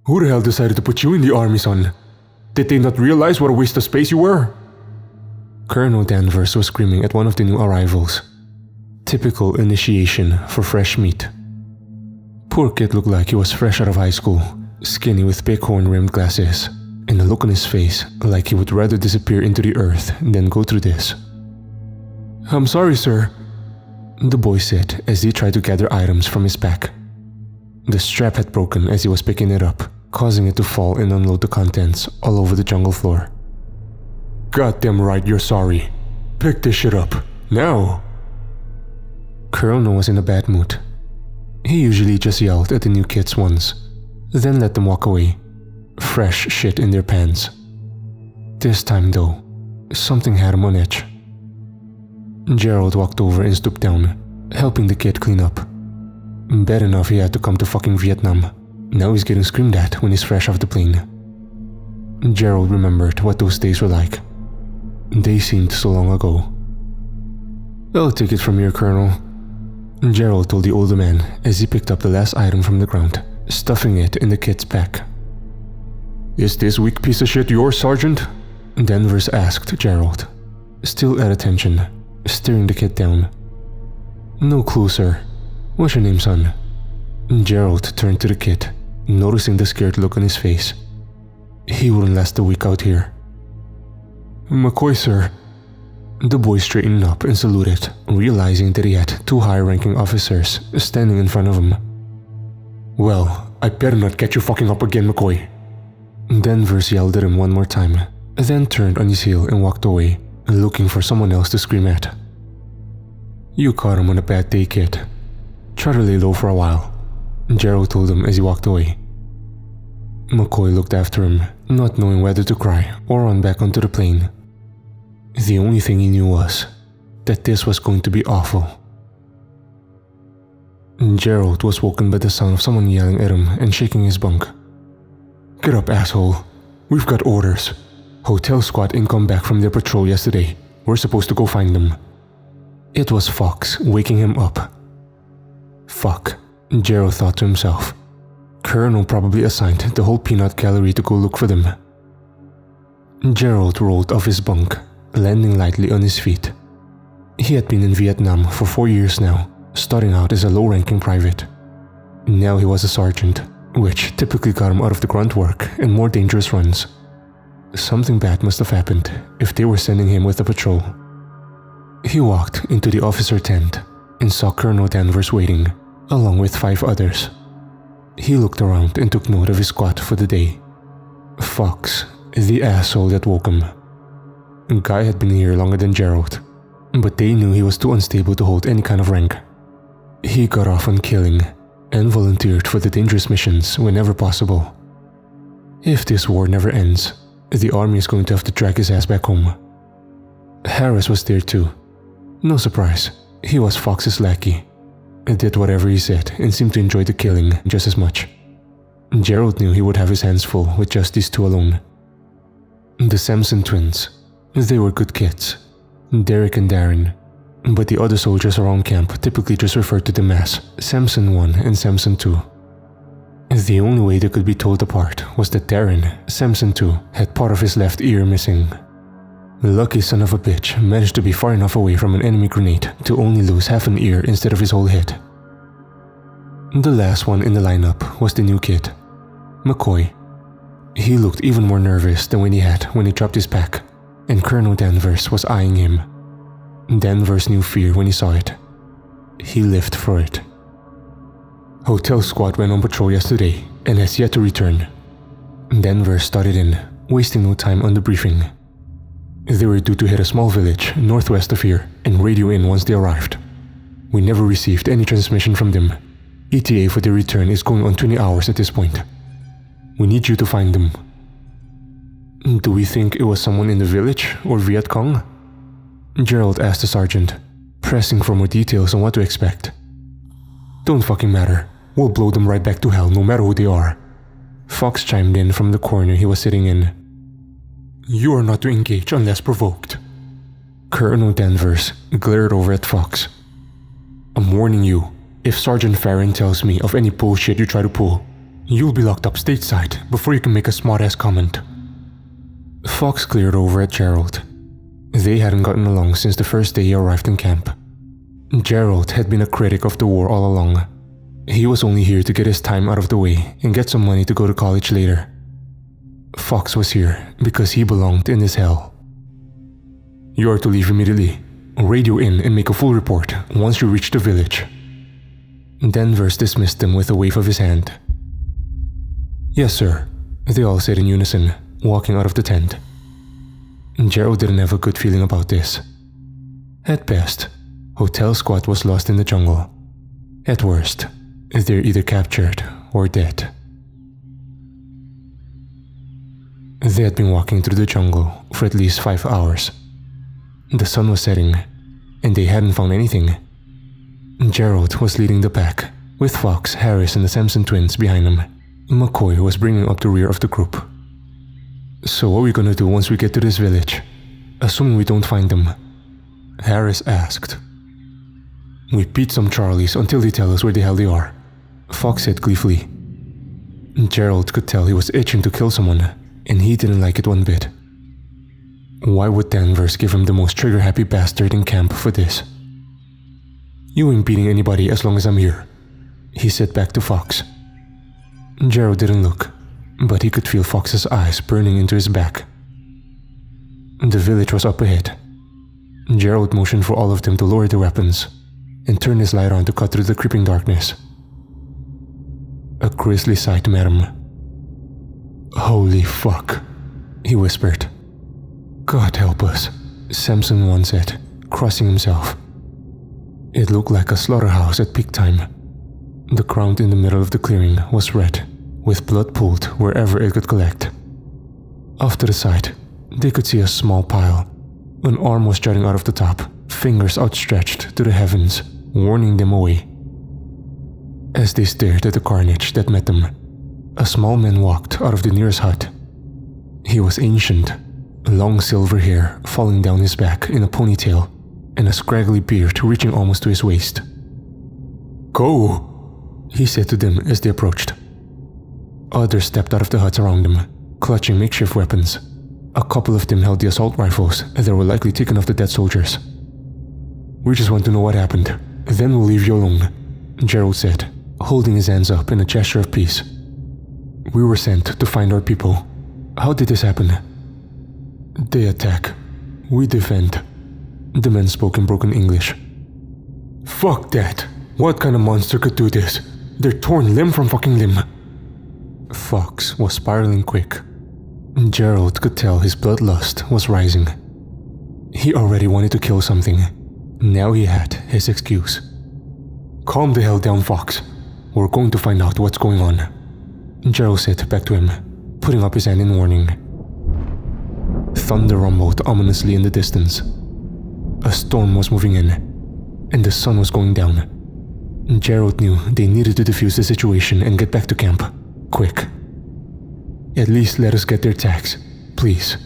Who the hell decided to put you in the army, son? Did they not realize what a waste of space you were? Colonel Danvers was screaming at one of the new arrivals. Typical initiation for fresh meat. Poor kid looked like he was fresh out of high school, skinny with big horn-rimmed glasses, and a look on his face like he would rather disappear into the earth than go through this. "I'm sorry, sir," the boy said as he tried to gather items from his pack. The strap had broken as he was picking it up, causing it to fall and unload the contents all over the jungle floor. "Goddamn right you're sorry. Pick this shit up, now." Colonel was in a bad mood. He usually just yelled at the new kids once, then let them walk away, fresh shit in their pants. This time though, something had him on edge. Gerald walked over and stooped down, helping the kid clean up. Bad enough he had to come to fucking Vietnam. Now he's getting screamed at when he's fresh off the plane. Gerald remembered what those days were like. They seemed so long ago. "I'll take it from here, Colonel," Gerald told the older man as he picked up the last item from the ground, stuffing it in the kid's pack. "Is this weak piece of shit yours, Sergeant?" Danvers asked Gerald, still at attention, staring the kid down. "No clue, sir. What's your name, son?" Gerald turned to the kid, noticing the scared look on his face. He wouldn't last a week out here. "McCoy, sir." The boy straightened up and saluted, realizing that he had two high-ranking officers standing in front of him. "Well, I better not get you fucking up again, McCoy." Danvers yelled at him one more time, then turned on his heel and walked away, looking for someone else to scream at. "You caught him on a bad day, kid. Try to lay low for a while," Gerald told him as he walked away. McCoy looked after him, not knowing whether to cry or run back onto the plane. The only thing he knew was that this was going to be awful. Gerald was woken by the sound of someone yelling at him and shaking his bunk. "Get up, asshole. We've got orders. Hotel squad ain't come back from their patrol yesterday. We're supposed to go find them." It was Fox waking him up. Fuck, Gerald thought to himself. Colonel probably assigned the whole peanut gallery to go look for them. Gerald rolled off his bunk, landing lightly on his feet. He had been in Vietnam for 4 years now, starting out as a low-ranking private. Now he was a sergeant, which typically got him out of the grunt work and more dangerous runs. Something bad must have happened if they were sending him with a patrol. He walked into the officer tent and saw Colonel Danvers waiting, along with 5 others. He looked around and took note of his squad for the day. Fox, the asshole that woke him. Guy had been here longer than Gerald, but they knew he was too unstable to hold any kind of rank. He got off on killing and volunteered for the dangerous missions whenever possible. If this war never ends, the army is going to have to drag his ass back home. Harris was there too. No surprise, he was Fox's lackey. Did whatever he said and seemed to enjoy the killing just as much. Gerald knew he would have his hands full with just these 2 alone. The Sampson twins. They were good kids, Derek and Darren, but the other soldiers around camp typically just referred to them as Sampson 1 and Sampson 2. The only way they could be told apart was that Darren, Sampson 2, had part of his left ear missing. Lucky son of a bitch managed to be far enough away from an enemy grenade to only lose half an ear instead of his whole head. The last one in the lineup was the new kid, McCoy. He looked even more nervous than when he dropped his pack, and Colonel Danvers was eyeing him. Danvers knew fear when he saw it. He lived for it. Hotel squad went on patrol yesterday and has yet to return. Danvers started in, wasting no time on the briefing. They were due to hit a small village northwest of here and radio in once they arrived. We never received any transmission from them. ETA for their return is going on 20 hours at this point. We need you to find them. Do we think it was someone in the village or Viet Cong? Gerald asked the sergeant, pressing for more details on what to expect. Don't fucking matter. We'll blow them right back to hell no matter who they are. Fox chimed in from the corner he was sitting in. You are not to engage unless provoked. Colonel Danvers glared over at Fox. I'm warning you, if Sergeant Farron tells me of any bullshit you try to pull, You'll be locked up stateside before you can make a smart-ass comment. Fox glared over at Gerald. They hadn't gotten along since the first day he arrived in camp. Gerald had been a critic of the war all along. He was only here to get his time out of the way and get some money to go to college later. Fox was here because he belonged in this hell. You are to leave immediately. Radio in and make a full report once you reach the village. Danvers dismissed them with a wave of his hand. Yes, sir, they all said in unison, walking out of the tent. Gerald didn't have a good feeling about this. At best, Hotel Squad was lost in the jungle. At worst, they're either captured or dead. They had been walking through the jungle for at least 5 hours. The sun was setting, and they hadn't found anything. Gerald was leading the pack, with Fox, Harris, and the Sampson twins behind him. McCoy was bringing up the rear of the group. So what are we gonna do once we get to this village, assuming we don't find them? Harris asked. We beat some Charlies until they tell us where the hell they are, Fox said gleefully. Gerald could tell he was itching to kill someone, and he didn't like it one bit. Why would Danvers give him the most trigger-happy bastard in camp for this? You ain't beating anybody as long as I'm here, he said back to Fox. Gerald didn't look, but he could feel Fox's eyes burning into his back. The village was up ahead. Gerald motioned for all of them to lower their weapons and turn his light on to cut through the creeping darkness. A grisly sight met him. Holy fuck, he whispered. God help us, Sampson once said, crossing himself. It looked like a slaughterhouse at peak time. The ground in the middle of the clearing was red, with blood pooled wherever it could collect. Off to the side, they could see a small pile. An arm was jutting out of the top, fingers outstretched to the heavens, warning them away. As they stared at the carnage that met them, a small man walked out of the nearest hut. He was ancient, long silver hair falling down his back in a ponytail, and a scraggly beard reaching almost to his waist. Go, he said to them as they approached. Others stepped out of the huts around them, clutching makeshift weapons. A couple of them held the assault rifles that were likely taken off the dead soldiers. We just want to know what happened, then we'll leave you alone, Gerald said, holding his hands up in a gesture of peace. We were sent to find our people. How did this happen? They attack. We defend. The man spoke in broken English. Fuck that. What kind of monster could do this? They're torn limb from fucking limb. Fox was spiraling quick. Gerald could tell his bloodlust was rising. He already wanted to kill something. Now he had his excuse. Calm the hell down, Fox. We're going to find out what's going on, Gerald said back to him, putting up his hand in warning. Thunder rumbled ominously in the distance. A storm was moving in, and the sun was going down. Gerald knew they needed to defuse the situation and get back to camp, quick. At least let us get their tags, please.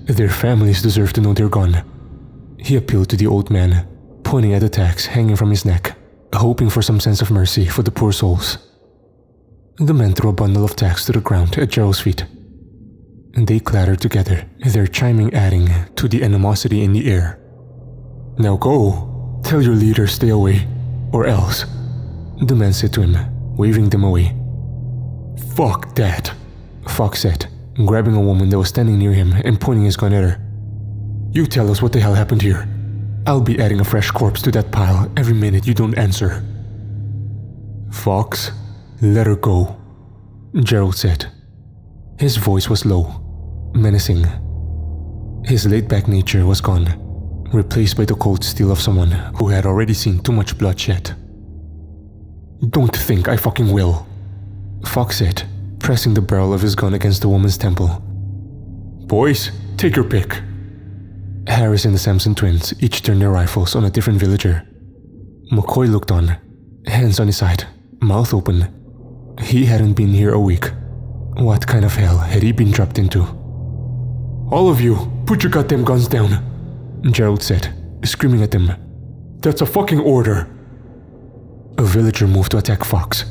Their families deserve to know they're gone. He appealed to the old man, pointing at the tags hanging from his neck, hoping for some sense of mercy for the poor souls. The man threw a bundle of tags to the ground at Gerald's feet. They clattered together, their chiming adding to the animosity in the air. Now go, tell your leader stay away, or else, the man said to him, waving them away. Fuck that, Fox said, grabbing a woman that was standing near him and pointing his gun at her. You tell us what the hell happened here. I'll be adding a fresh corpse to that pile every minute you don't answer. Fox, let her go, Gerald said. His voice was low, menacing. His laid-back nature was gone, replaced by the cold steel of someone who had already seen too much bloodshed. Don't think I fucking will, Fox said, pressing the barrel of his gun against the woman's temple. Boys, take your pick. Harris and the Sampson twins each turned their rifles on a different villager. McCoy looked on, hands on his side, mouth open. He hadn't been here a week. What kind of hell had he been dropped into? All of you, put your goddamn guns down, Gerald said, screaming at them. That's a fucking order. A villager moved to attack Fox.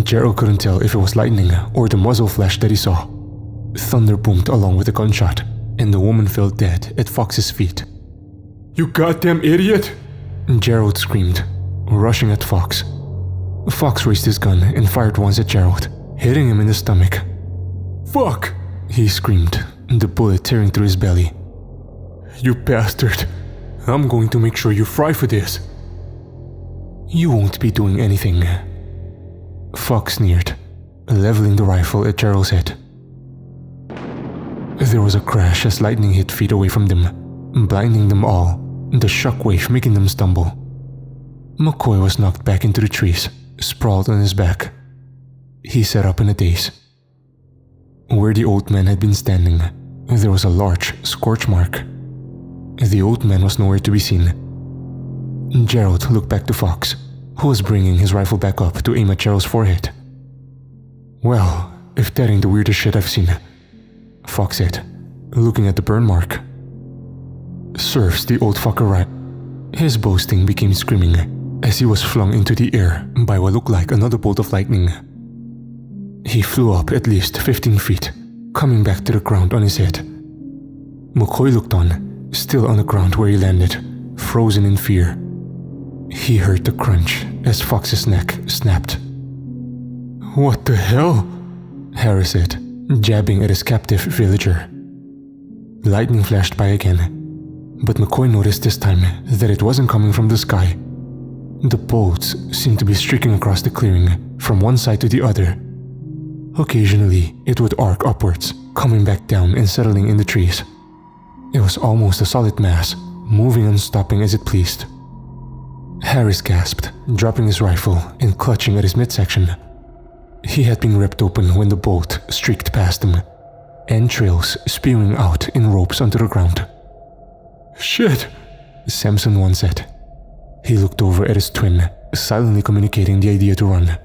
Gerald couldn't tell if it was lightning or the muzzle flash that he saw. Thunder boomed along with the gunshot, and the woman fell dead at Fox's feet. You goddamn idiot! Gerald screamed, rushing at Fox. Fox raised his gun and fired once at Gerald, hitting him in the stomach. Fuck! He screamed, the bullet tearing through his belly. You bastard! I'm going to make sure you fry for this. You won't be doing anything. Fox sneered, leveling the rifle at Gerald's head. There was a crash as lightning hit feet away from them, blinding them all, the shockwave making them stumble. McCoy was knocked back into the trees, sprawled on his back. He sat up in a daze. Where the old man had been standing, there was a large scorch mark. The old man was nowhere to be seen. Gerald looked back to Fox, who was bringing his rifle back up to aim at Gerald's forehead. Well, if that ain't the weirdest shit I've seen, Fox said, looking at the burn mark. Serves the old fucker right. His boasting became screaming as he was flung into the air by what looked like another bolt of lightning. He flew up at least 15 feet, coming back to the ground on his head. McCoy looked on, still on the ground where he landed, frozen in fear. He heard the crunch as Fox's neck snapped. What the hell? Harris said, jabbing at his captive villager. Lightning flashed by again, but McCoy noticed this time that it wasn't coming from the sky. The bolts seemed to be streaking across the clearing from one side to the other. Occasionally, it would arc upwards, coming back down and settling in the trees. It was almost a solid mass, moving and stopping as it pleased. Harris gasped, dropping his rifle and clutching at his midsection. He had been ripped open when the bolt streaked past him, entrails spewing out in ropes onto the ground. Shit, Samson once said. He looked over at his twin, silently communicating the idea to run.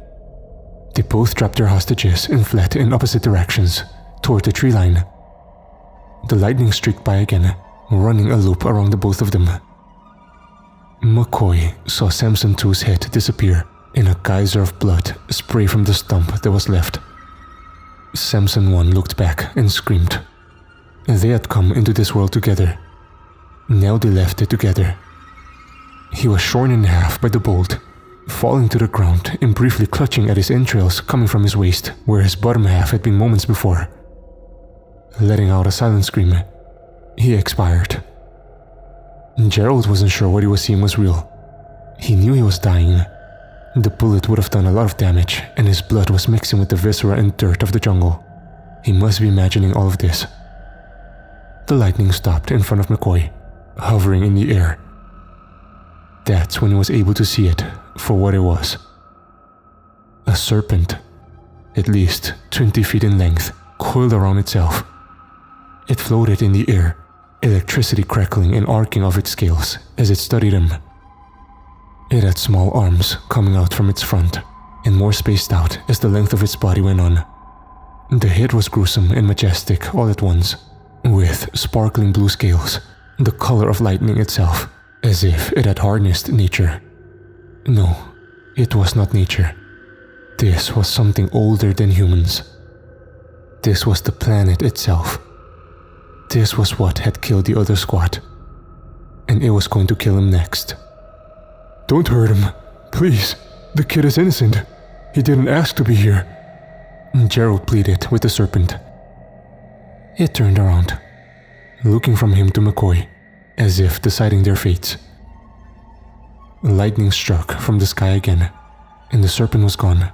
They both dropped their hostages and fled in opposite directions, toward the tree line. The lightning streaked by again, running a loop around the both of them. McCoy saw Samson 2's head disappear in a geyser of blood spray from the stump that was left. Samson 1 looked back and screamed. They had come into this world together. Now they left it together. He was shorn in half by the bolt, falling to the ground and briefly clutching at his entrails coming from his waist where his bottom half had been moments before. Letting out a silent scream, he expired. Gerald wasn't sure what he was seeing was real. He knew he was dying. The bullet would have done a lot of damage, and his blood was mixing with the viscera and dirt of the jungle. He must be imagining all of this. The lightning stopped in front of McCoy, hovering in the air. That's when he was able to see it for what it was. A serpent, at least 20 feet in length, coiled around itself. It floated in the air, electricity crackling and arcing off its scales as it studied him. It had small arms coming out from its front, and more spaced out as the length of its body went on. The head was gruesome and majestic all at once, with sparkling blue scales, the color of lightning itself, as if it had harnessed nature. No, it was not nature. This was something older than humans. This was the planet itself. This was what had killed the other squad, and it was going to kill him next. Don't hurt him, please. The kid is innocent. He didn't ask to be here. Gerald pleaded with the serpent. It turned around, looking from him to McCoy, as if deciding their fates. Lightning struck from the sky again, and the serpent was gone.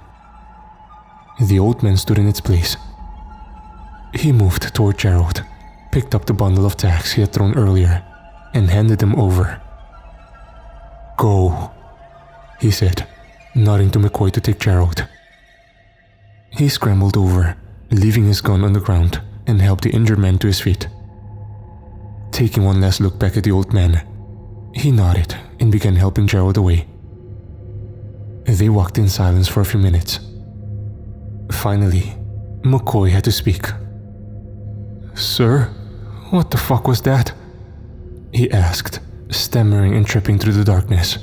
The old man stood in its place. He moved toward Gerald, picked up the bundle of tacks he had thrown earlier, and handed them over. "Go," he said, nodding to McCoy to take Gerald. He scrambled over, leaving his gun on the ground, and helped the injured man to his feet. Taking one last look back at the old man, he nodded and began helping Gerald away. They walked in silence for a few minutes. Finally, McCoy had to speak. "Sir, what the fuck was that?" he asked, stammering and tripping through the darkness.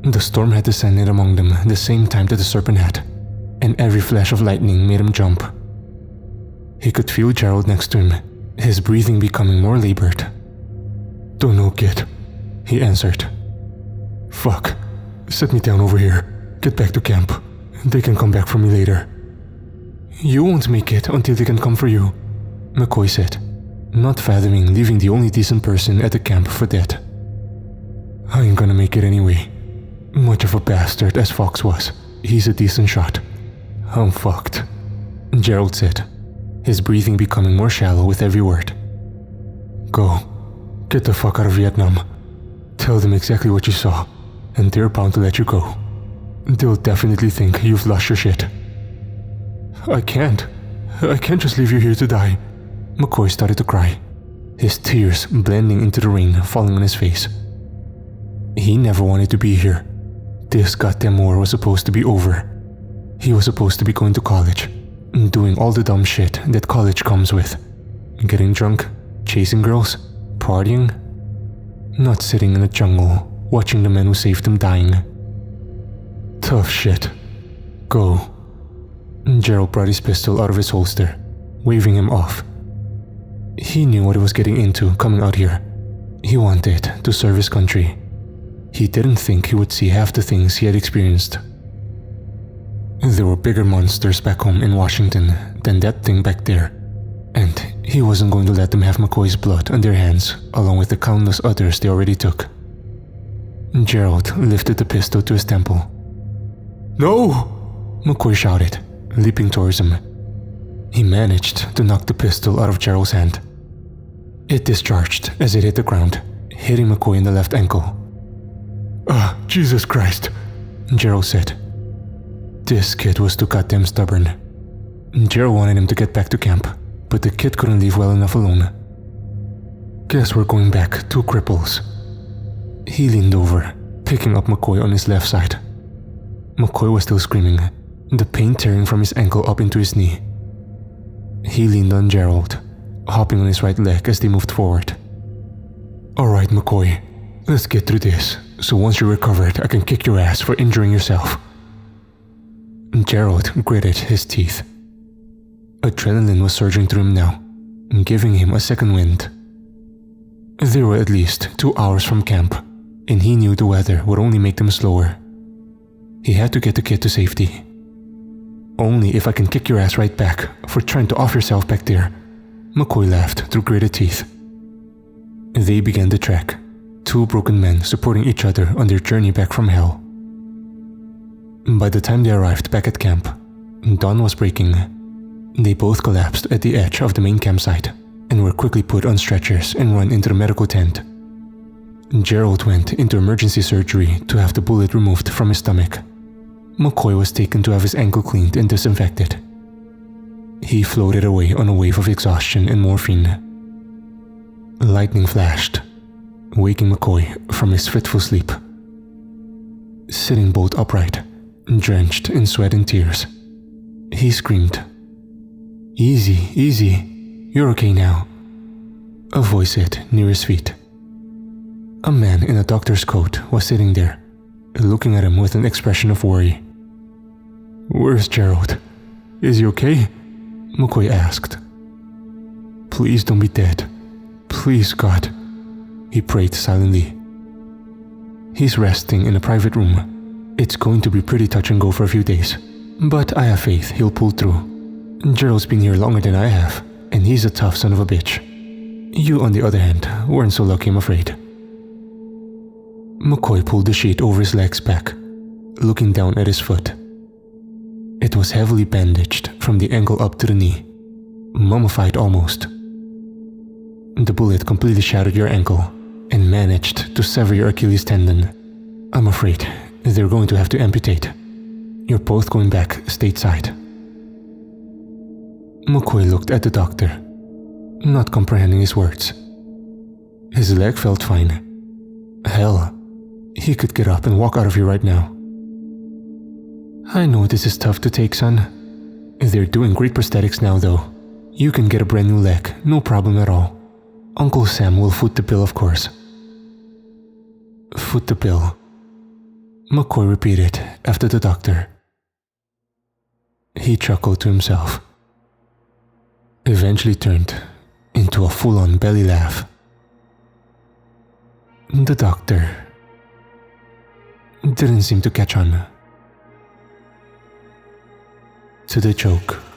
The storm had descended among them the same time that the serpent had, and every flash of lightning made him jump. He could feel Gerald next to him, his breathing becoming more labored. "Don't know, kid," he answered. "Fuck. Set me down over here. Get back to camp. They can come back for me later." "You won't make it until they can come for you," McCoy said, not fathoming leaving the only decent person at the camp for dead. "I ain't gonna make it anyway. Much of a bastard as Fox was, he's a decent shot. I'm fucked," Gerald said, his breathing becoming more shallow with every word. "Go. Get the fuck out of Vietnam. Tell them exactly what you saw, and they're bound to let you go. They'll definitely think you've lost your shit." I can't just leave you here to die." McCoy started to cry, his tears blending into the rain falling on his face. He never wanted to be here. This goddamn war was supposed to be over. He was supposed to be going to college, doing all the dumb shit that college comes with. Getting drunk, chasing girls, partying. Not sitting in a jungle, watching the men who saved him dying. Tough shit. Go. Gerald brought his pistol out of his holster, waving him off. He knew what he was getting into coming out here. He wanted to serve his country. He didn't think he would see half the things he had experienced. There were bigger monsters back home in Washington than that thing back there, and he wasn't going to let them have McCoy's blood on their hands along with the countless others they already took. Gerald lifted the pistol to his temple. "No!" McCoy shouted, leaping towards him. He managed to knock the pistol out of Gerald's hand. It discharged as it hit the ground, hitting McCoy in the left ankle. Jesus Christ," Gerald said. This kid was too goddamn stubborn. Gerald wanted him to get back to camp, but the kid couldn't leave well enough alone. "Guess we're going back, two cripples." He leaned over, picking up McCoy on his left side. McCoy was still screaming, the pain tearing from his ankle up into his knee. He leaned on Gerald, hopping on his right leg as they moved forward. "All right, McCoy, let's get through this, so once you're recovered, I can kick your ass for injuring yourself." Gerald gritted his teeth. Adrenaline was surging through him now, giving him a second wind. They were at least 2 hours from camp, and he knew the weather would only make them slower. He had to get the kid to safety. "Only if I can kick your ass right back for trying to off yourself back there," McCoy laughed through gritted teeth. They began the trek, two broken men supporting each other on their journey back from hell. By the time they arrived back at camp, dawn was breaking. They both collapsed at the edge of the main campsite and were quickly put on stretchers and run into the medical tent. Gerald went into emergency surgery to have the bullet removed from his stomach. McCoy was taken to have his ankle cleaned and disinfected. He floated away on a wave of exhaustion and morphine. Lightning flashed, waking McCoy from his fitful sleep. Sitting bolt upright, drenched in sweat and tears, he screamed, "Easy, easy, you're okay now," a voice said near his feet. A man in a doctor's coat was sitting there, looking at him with an expression of worry. "Where's Gerald? Is he okay?" McCoy asked. "Please don't be dead. Please, God," he prayed silently. "He's resting in a private room. It's going to be pretty touch and go for a few days, but I have faith he'll pull through. Gerald's been here longer than I have, and he's a tough son of a bitch. You, on the other hand, weren't so lucky, I'm afraid." McCoy pulled the sheet over his legs back, looking down at his foot. It was heavily bandaged from the ankle up to the knee, mummified almost. The bullet completely shattered your ankle and managed to sever your Achilles tendon. I'm afraid they're going to have to amputate. You're both going back stateside." McCoy looked at the doctor, not comprehending his words. His leg felt fine. Hell, he could get up and walk out of here right now. "I know this is tough to take, son. They're doing great prosthetics now, though. You can get a brand new leg, no problem at all. Uncle Sam will foot the bill, of course." "Foot the bill," McCoy repeated after the doctor. He chuckled to himself, eventually turned into a full-on belly laugh. The doctor didn't seem to catch on to the joke.